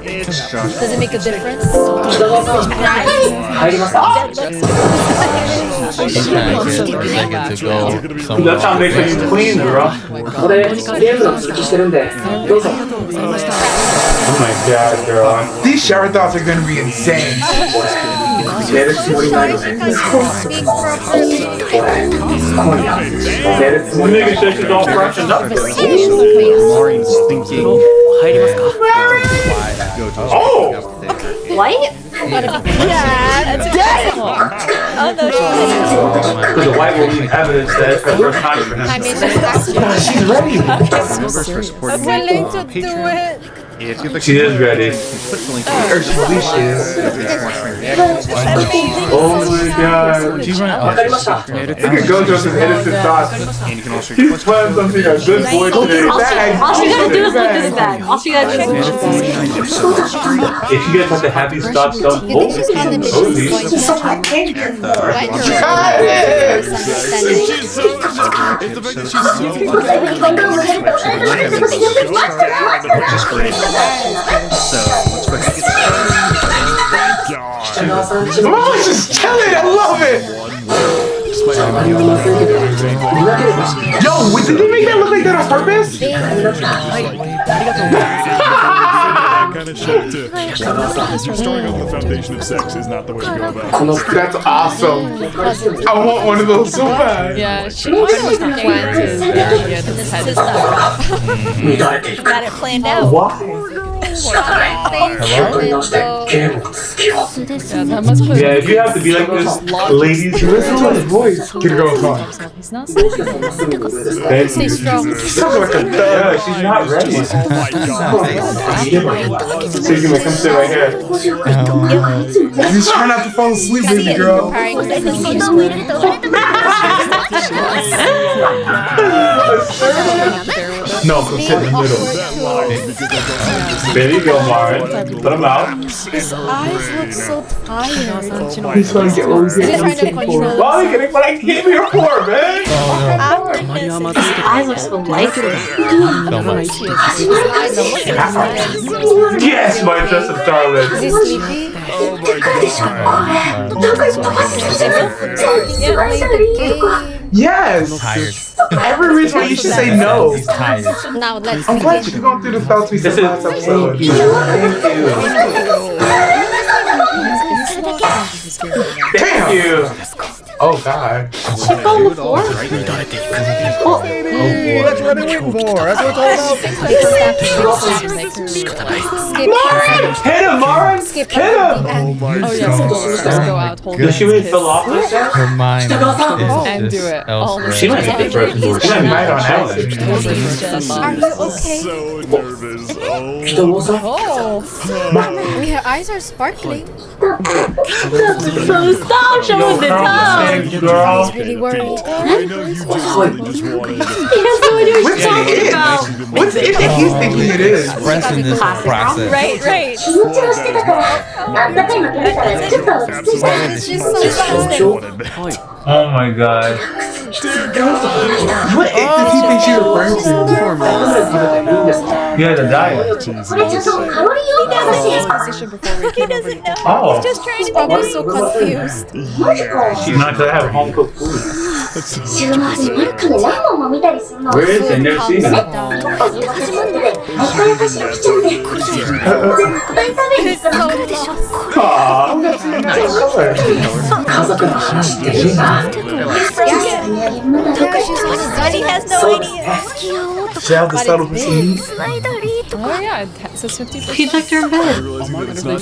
Does it make a difference? 入りますか That's how they make it clean, bro. ここでゲームの続きしてるんでどうぞ Oh my god, girl. These shower thoughts are gonna be insane. 寝るつもりないので Because you speak properly. 今夜寝るつもり Making sure she's all freshened up. Maureen's thinking. Oh! White? Yeah, that's Oh no, Because the white will leave evidence that it's the first time for him. I mean, she's She's ready. Members for supporting me willing on to do Patreon. it. If you'd like She is ready. put the link Or she believes she is. Oh my god. She's running わかりました Look at Gojo's innocent thoughts. and you can also He's planning something a good boy today. All she gotta do is look this bag. All she gotta do is If you guys have the happy thoughts, don't You think she's found the mission point? Right just great. So let's go ahead and get started. 北川さんちの Oh, just kill it. I love it. 見ませんけど見なければ Yo, did they make that look like that on purpose? Kind of shit too. Destroying on the foundation of sex is not the way to go about it. この That's awesome. I want one of those so bad. Yeah, she went to the head stuff. 乱れていく Got it planned out. Why? しかない気を取り直してゲームの続きを Yeah, that must put Yeah, if you have to be like this, ladies, Listen to his voice. Can go on. He's not どうしてそんなすぐに上ですか Stay strong. He's talking like a thug. yeah, she's not ready. Oh my god. 見ればいいわ So you can come sit right here. He's trying not to fall asleep, Can baby you girl. comparing with the No, come sit in the middle. There you go, Maren. Put him out. His eyes look so tired. He's trying to get what he's He's getting. trying to control. Well, you can, what I came here for, man. eyes look so light. Yes, my Joseph darling. Is he sleepy? Oh my god. Yes. Every reason why you should say no. Now let's I'm glad begin. you're going through the thoughts we said This is last episode. Thank you. Oh God. She fell on the floor? That's what I've been waiting for. That's what Hit him, Maren. Skip Hit him. Oh my Oh yeah, god. so let's go out, hold Does she really fill off this? Her mind and is do just it. All the She might be a big person. She might be right on acid. Are you okay? So nervous. Oh. 人もさ Oh, her eyes are sparkling. Stop showing the tongue! Thank you, girl. He's really worried. I know you just wanted. He has no idea what What's you're talking it? about. What's it that he's thinking it is? expressing this process. Right, right. 気持ちをしてたからあったかいの食べたらちょっと落ち着いた It's just so fast. Oh my god. What does he think she's referring to? 食べていいんですか Yeah, the diet. これちょっとカロリーをって話ですか Position before we came over here. Oh, He's probably so confused. she's not gonna have home cooked food. 週末にマルカでラーメンも見たりするの Where is it? Never seen it. 始まってて朝やかし起きちゃうんで絶対食べに行ったら来るでしょ Aww. 家族の話っていいな Daddy has no idea. Shall the subtle proceed? Oh yeah, it says 50%. He tucked her in bed.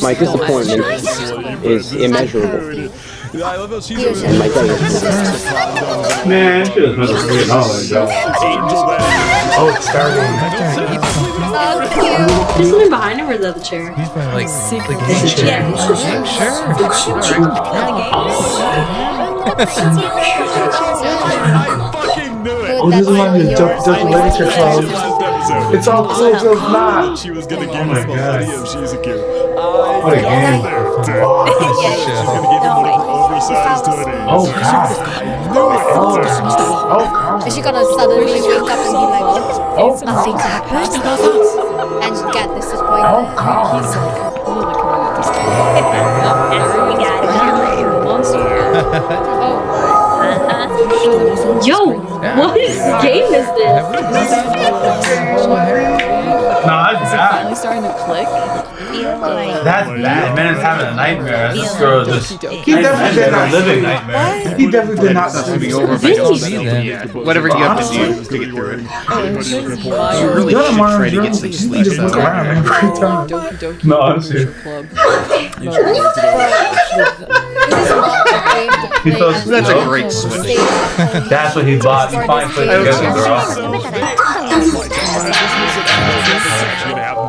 My disappointment is immeasurable. I love how she's And my day is Man, she was meant to be an all angel man. Oh, it's starting. There's something behind him or the other chair? He's probably like secret. I fucking knew it. Oh, this is one of the double literature clubs. It's all cool till it's not. She was gonna give Oh my us the God. video of Shizuku. What a game. She's gonna give him an oversized hoodie. Oh God. Oh God. Is she gonna suddenly wake up and be like, oh, nothing's happened? And get disappointed? Oh God. Yo, what is game is this? Nah, that's bad. Starting to click. That's bad. Man is having a nightmare. This girl just He definitely did not living sleep. nightmare. He definitely did not That's gonna be sleep. over if I don't See sleep. then. Yeah, whatever you have to do to get through it. You really You're should try to get some you sleep just look though. around every time. No, honestly. He feels That's a great switch. That's what he bought. He finally put it together, girl.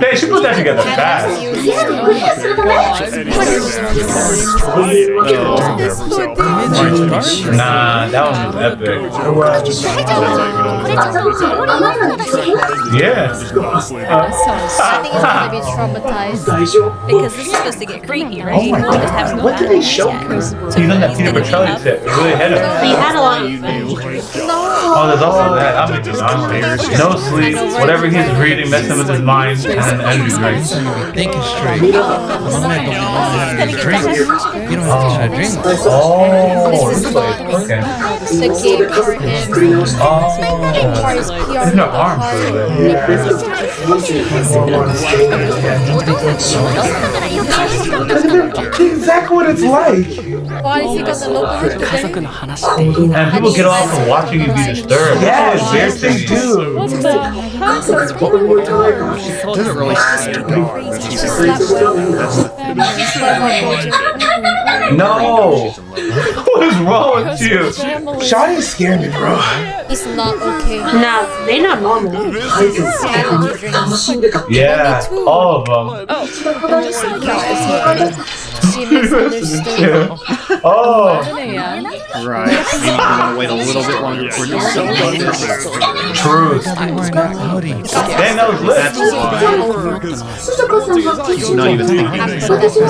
Hey, she put that together fast. Nah, that one was epic. Yeah. I think he's gonna be traumatized because this is supposed to get creepy, right? Oh my God. What did they show him? He's on that Peter Pacelli set. It really hit him. He had a lot of Oh, there's also that. I'm making nonsense. No sleep. Whatever he's reading, messing with his mind, and an energy drink. Thinking straight. Drink. You don't have to try to drink. Oh, This is not okay. the game for him. For his PR There's no arm for Exactly what it's like. Why is he gonna look like And people get off of watching you be disturbed. Yes, That's yes, weird they thing. do. What the heck? It doesn't really No. What is wrong with you? Shawty scared me, bro. He's not okay. Nah, they not normal. Energy drinks. Yeah, all of them. She misunderstood. Oh, right. Maybe you want to wait a little bit longer before you see this. truth. Dang, that was lit. That's why he's not even thinking. Just trying to get some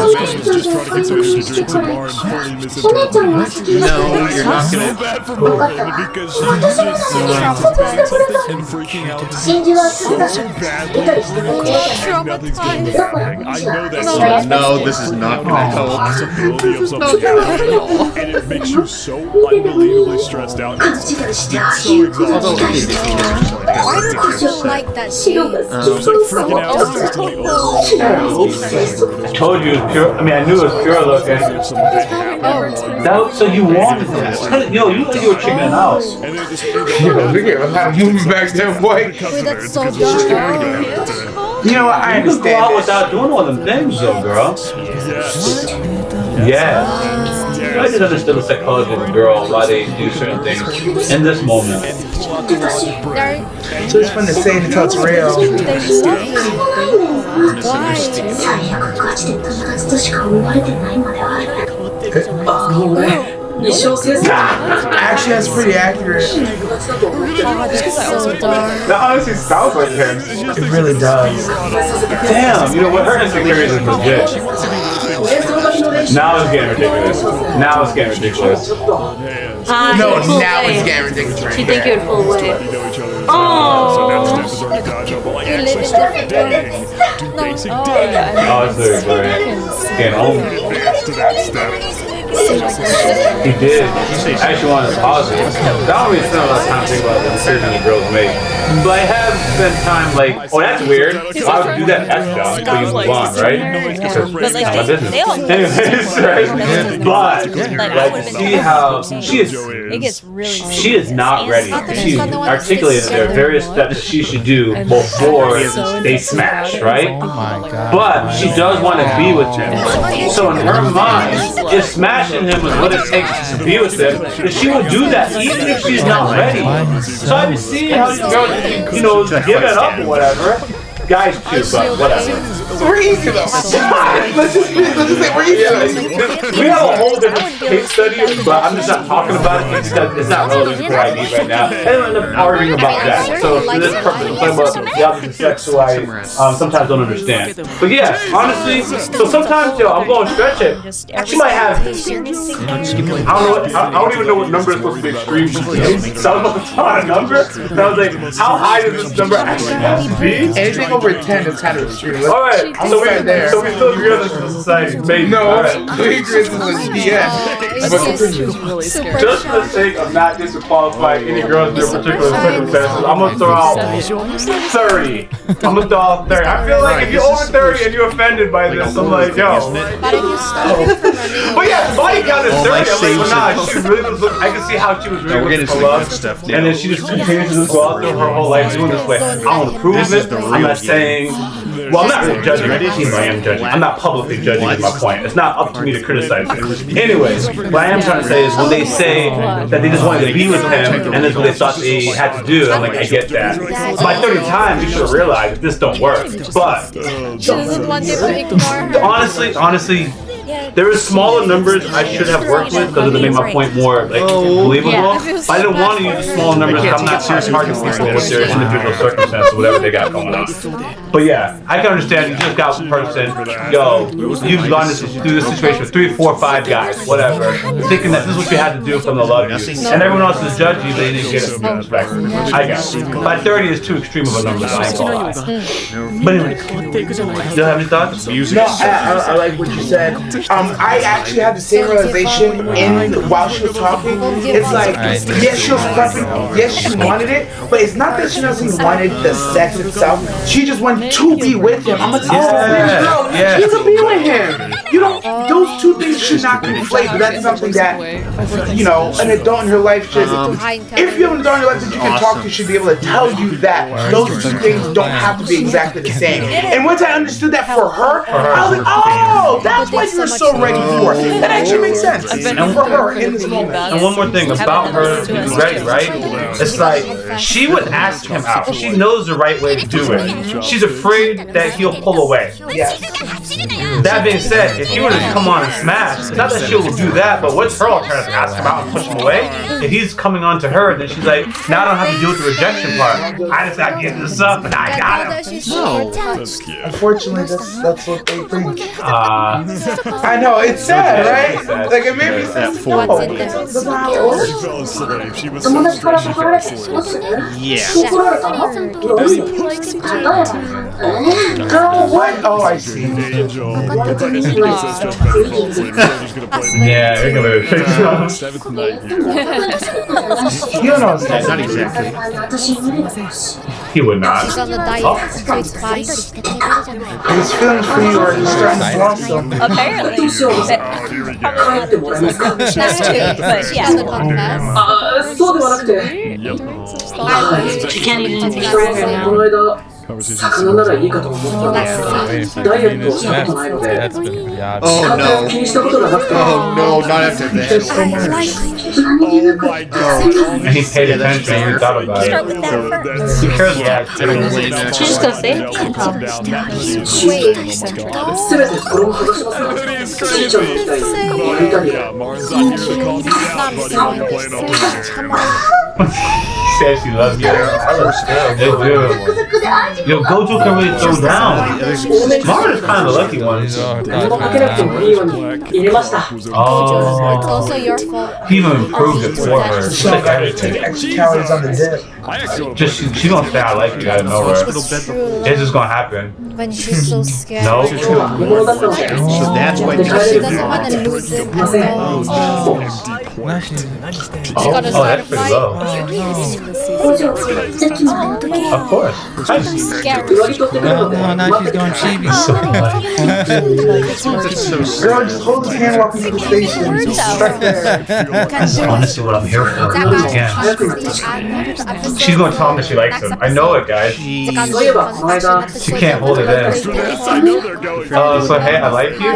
energy drinks in the bar and fully misinterpreted. No, you're not So gonna. bad for her because she's just so anticipating something and freaking out. So badly. Nothing's gonna be happening. I know that. No, this is not gonna help. Possibility of something happening, and it makes you so unbelievably stressed out. It's so Although, exhausting. Why did you like that game? It's like freaking out instantly over. I told you it was pure. I mean, I knew it was pure looking. That, so you wanted that. Yo, you like you were checking out. And then just Yo, look at how moving back there, boy. Wait, that's so dark. You know what? I You could go out understand this. without doing all them things, though, girl. Yeah. I just understood the psychology of the girl, why they do certain things in this moment. So it's fun to say it until it's real. Actually, that's pretty accurate. That honestly sounds like him. It really does. Damn, you know what? Her insecurities is legit. Now it's getting ridiculous. Now it's getting ridiculous. No, now it's getting ridiculous. You think it would pull away? so that step is already dodged up. But like, You live in actually different start dating. Do basic dating. Oh, it's very good. Getting home. Advance to that step. He did. I actually wanted to pause it. I don't really spend a lot of time thinking about the decision the girls make. But I have spent time like, oh, that's weird. Why would you do that? That's dumb. So you move on, right? Because But it's like, not my business. they all Anyways, right? But, like, see how she is. It gets really. She is not ready. She articulated there are various steps she should do before they smash, right? Oh my god. But she does want to be with him. So in her mind, if smashing him is what it takes to be with him, then she will do that even if she's not ready. So I can see how these girls, you know, give it up or whatever. Guys too, but whatever. We're easy though. Let's just say we're easy. We have a whole different case study, but I'm just not talking about it because it's not relevant for what I need right now. And I'm not arguing about that. So for this purpose, I'm talking about the opposite sex who I sometimes don't understand. But yeah, honestly, so sometimes, yo, I'm going to stretch it. She might have, I don't even know what number is supposed to be extreme. So I was about to tell a number, and I was like, how high does this number actually have to be? Anything over 10 is kind of extreme. All right, so we there. so we still agree on this as a society. Maybe. No, All right. we agree with the end. Just for the sake of not disqualifying any girls in their particular circumstances, I'm gonna throw out 30. I'm gonna throw out 30. I feel like if you're over 30 and you're offended by this, I'm like, yo. But if you stop it from running But yeah, the body count is 30. I'm like, well, nah, she really was. I can see how she was really looking for love, and then she just continues to just go out through her whole life doing this way. I want to prove it. I'm not saying. Well, I'm not really judging. I am judging. I'm not publicly judging. Is my point. It's not up to me to criticize it. Anyways, what I am trying to say is when they say that they just wanted to be with him and that's what they thought they had to do, I'm like, I get that. By 30 times, you should have realized that this don't work. But she doesn't want him to ignore her. honestly, there is smaller numbers I should have worked with because it would make my point more like believable. But I didn't want to use smaller numbers because I'm not targeting people with their individual circumstances, whatever they got going on. But yeah, I can understand you just got one person, yo, you've gone through this situation with 3, 4, 5 guys, whatever, thinking that this is what you had to do from the love you. And everyone else is judging you, they didn't get it from respect. I got it. But 30 is too extreme of a number, so I ain't gonna lie. But anyway, do you have any thoughts? No, I like what you said. I actually had the same realization while she was talking. It's like, yes, she was prepping, yes, she wanted it, but it's not that she doesn't wanted the sex itself. She just wanted to be with him. I'm like, oh, girl, you can be with him. You don't. Those two things should not conflate. But that's something that, you know, an adult in her life should. If you have an adult in your life that you can talk to, should be able to tell you that those two things don't have to be exactly the same. And once I understood that for her, I was like, oh, that's why you were so ready for it. That actually makes sense. And for her in this moment. And one more thing about her being ready, right? It's like she would ask him out. She knows the right way to do it. She's afraid that he'll pull away. Yes. That being said, if he were to come on and smash, it's not that she'll do that, but what's her alternative? Ask him out and push him away? If he's coming on to her, then she's like, now I don't have to deal with the rejection part. I just gotta get this up and I got him. No. Unfortunately, that's what they think. I know, it's sad, right? Like it made me sad. What? Oh, I see. Yeah, you're gonna fix it. You don't know that. Not exactly. He would not. She's on the diet, so it's fine. His feelings for you are just starting to blossom. Apparently. That's true, but yeah. She doesn't confess. そうではなくて、She can't even この間、魚ならいいかと思ったんですが、ダイエットをしたことないので、 That's been beyond. 体を気にしたことがなくて、 Oh no, not after that. And he paid attention and he thought about it. He cares about everything. She's gonna say it. せめてこれを話しますが、しーちゃんのみたいにマリタリア、 She said she loves you. I love you. Yo, Gojo can really throw down. Mara's kind of the lucky one. 何もかけなくてもいいように入れました。 It's Oh, also your fault. he even improved it for her. She's like, Take extra calories on the dip. just she gonna say I like you out of nowhere. It's true. It's just gonna happen. When she's so scared. No. 本物だったので、 So that's why She She doesn't want to lose it. Nothing. She Oh, gotta start a that's pretty fight. low. Of course. She's scared. 上着取ってくるので、 Oh, now she's going chibi. So funny. Girl, just hold his hand walking to the station. Right there. That's honestly what I'm here for. Again. She's gonna tell him that she likes him. I know it, guys. She can't hold it in. So hey, I like you. I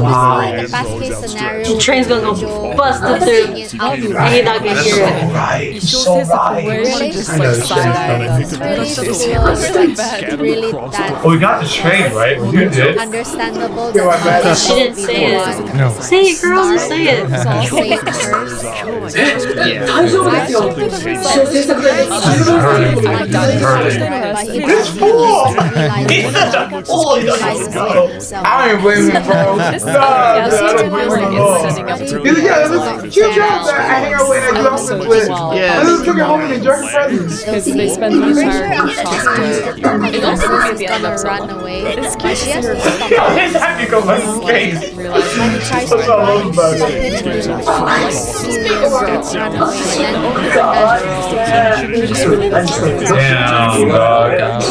mean, obviously, in the best case scenario, The train's gonna go bust through. And he's not gonna hear it. Right. So right. Really? Really that Well, we got the train, right? You did. understandable Yo, I bet. that She didn't say it. No. Say it, girls, say it. So I'll say it first. 大丈夫ですよ。一応制作で十分なことができます。 This fool! He's such a fool. He doesn't know. I don't even blame him, bro. No, I don't blame him at all. He's like, yeah, this is cute job that I hang out with and I do outfits with. Yeah. This is should have took it home and enjoyed the presents. Because they spend the entire costume. It also could be at the end of run away. It's cute. She has to stop it. His happy go on his face. When he tries to What's all over about stop it? it, he run away. Damn, dog.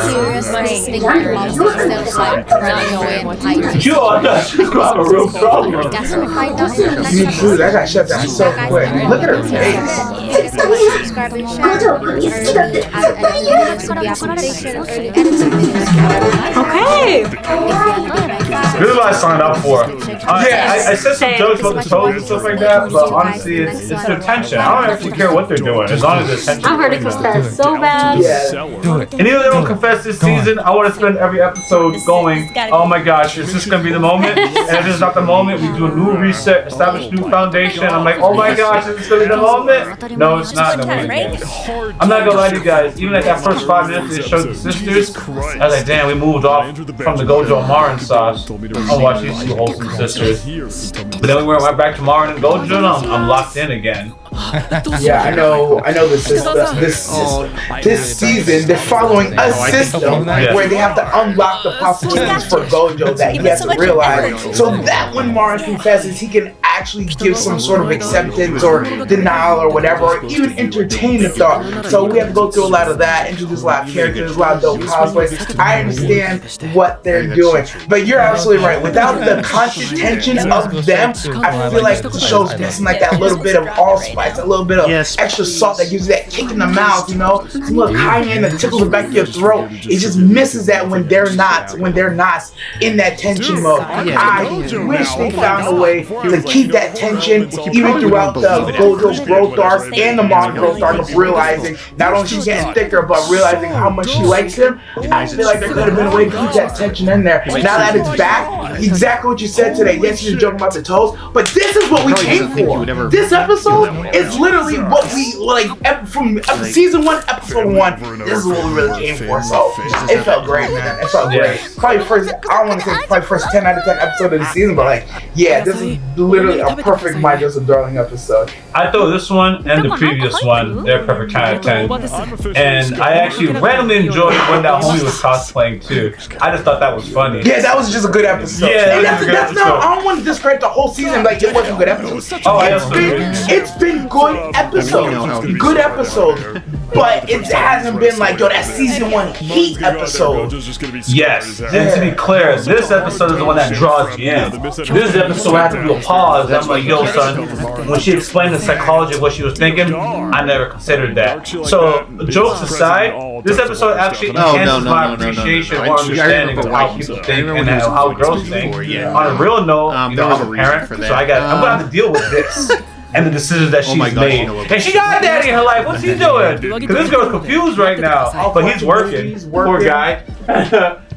Seriously thinking about instead of like running away and hiding. You all thought you got a real problem. That's what I find out in the next Me too. That got shut down so quick. Look at her face. subscribe and share. Okay. This is what I signed up for. I said some jokes about the toes and stuff like that, but honestly, it's their tension. I don't actually care what they're doing as long as there's tension. I heard it confess so bad. Do it. And even if they don't confess this season, I want to spend every episode going, oh my gosh, is this going to be the moment? And if it's not the moment, we do a new reset, establish a new foundation. I'm like, oh my gosh, is this going to be the moment? No, it's not the moment. I'm not going to lie to you guys. Even at that first 5 minutes they showed the sisters, I was like, damn, we moved off from the Gojo Marin sauce. I'll watch these two wholesome sisters. But then we went back to Marin and Gojo, and I'm locked in again. Yeah, I know. This season they're following a system where they have to unlock the possibilities for Gojo that he has to realize, so that when Marin confesses, he can actually give some sort of acceptance or denial or whatever, or even entertain the thought. So we have to go through a lot of that, introduce a lot of characters, a lot of dope cosplays. I understand what they're doing, but you're absolutely right. Without the constant tension of them, I feel like the show's missing like that little bit of allspice, a little bit of extra salt that gives you that kick in the mouth, you know, some little cayenne that tickles the back of your throat. It just misses that when they're not in that tension mode. I wish they found a way to keep that tension even throughout the Gojo's growth arc and the Marin growth arc of realizing not only she's getting thicker, but realizing how much she likes him. I feel like there could have been a way to keep that tension in there. Now that it's back, exactly what you said today. Yes, you're joking about the toes, but this is what we came for. This episode is literally what we like from season 1, episode 1. This is what we really came for. So it felt great, man. It felt great. Probably first, I don't want to say probably first 10 out of 10 episode of the season, but like, yeah, this is literally a perfect My Joseph Darling episode. I thought this one and the previous one, they're perfect 10 out of 10. And I actually randomly enjoyed when that homie was cosplaying too. I just thought that was funny. Yeah, that was just a good episode. Yeah, and that's not, I don't want to discredit the whole season like it wasn't a good episode. Oh, it's been good episodes. Good episodes. But it hasn't been like, yo, that season 1 heat episode. Yes, and to be clear, this episode is the one that draws me in. This episode I had to do a pause, and I'm like, yo, son, when she explained the psychology of what she was thinking, I never considered that. So, jokes aside, this episode actually enhances my appreciation or understanding of how people think and how girls think. On a real note, you know, I'm a parent, so I'm gonna have to deal with this. And the decisions that she's made. And she got a daddy in her life. What's he doing? Because this girl's confused right now. But he's working. Poor guy.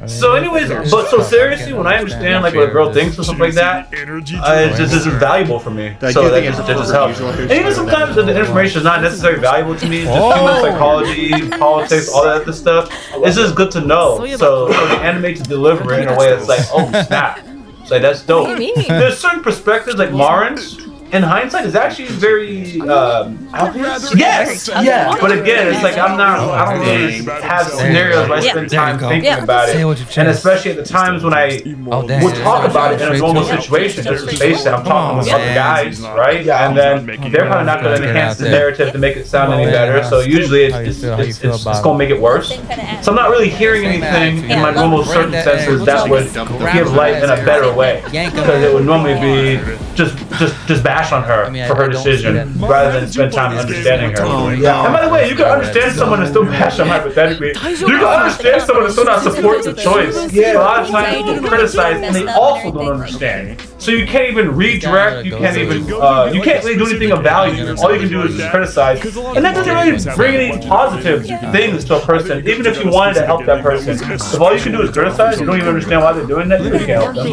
So anyways, but so seriously, when I understand like what a girl thinks or something like that, it's just valuable for me. So that just helps. And even sometimes the information is not necessarily valuable to me. It's just human psychology, politics, all that other stuff. It's just good to know. So for the anime to deliver it in a way that's like, oh snap. It's like, that's dope. There's certain perspectives like Marin's. In hindsight, is actually very obvious. Yes, yeah. But again, it's like I don't really have scenarios where I spend time thinking about it, and especially at the times when I would talk about it in a normal situation. Just to face it, I'm talking with other guys, right? And then they're probably not going to enhance the narrative to make it sound any better. So usually it's going to make it worse. So I'm not really hearing anything in my normal circumstances that would give light in a better way, because it would normally be just bash on her for her decision rather than spend time understanding her. And by the way, you can understand someone and still bash them hypothetically. You can understand someone and still not support the choice. A lot of times people criticize and they also don't understand. So you can't even redirect, you can't really do anything of value. All you can do is just criticize. And that doesn't really bring any positive things to a person, even if you wanted to help that person. If all you can do is criticize, you don't even understand why they're doing that, you really can't help them,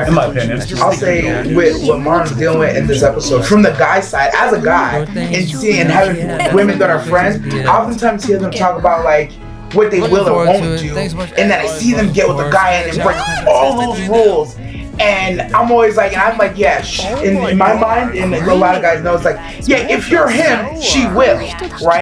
in my opinion. I'll say with what Marin's dealing with in this episode, from the guy side, as a guy, and seeing having women that are friends, I oftentimes hear them talk about like what they will or won't do, and then I see them get with the guy and break all those rules. And I'm always like, yeah, in my mind, and a lot of guys know, it's like, yeah, if you're him, she will, right?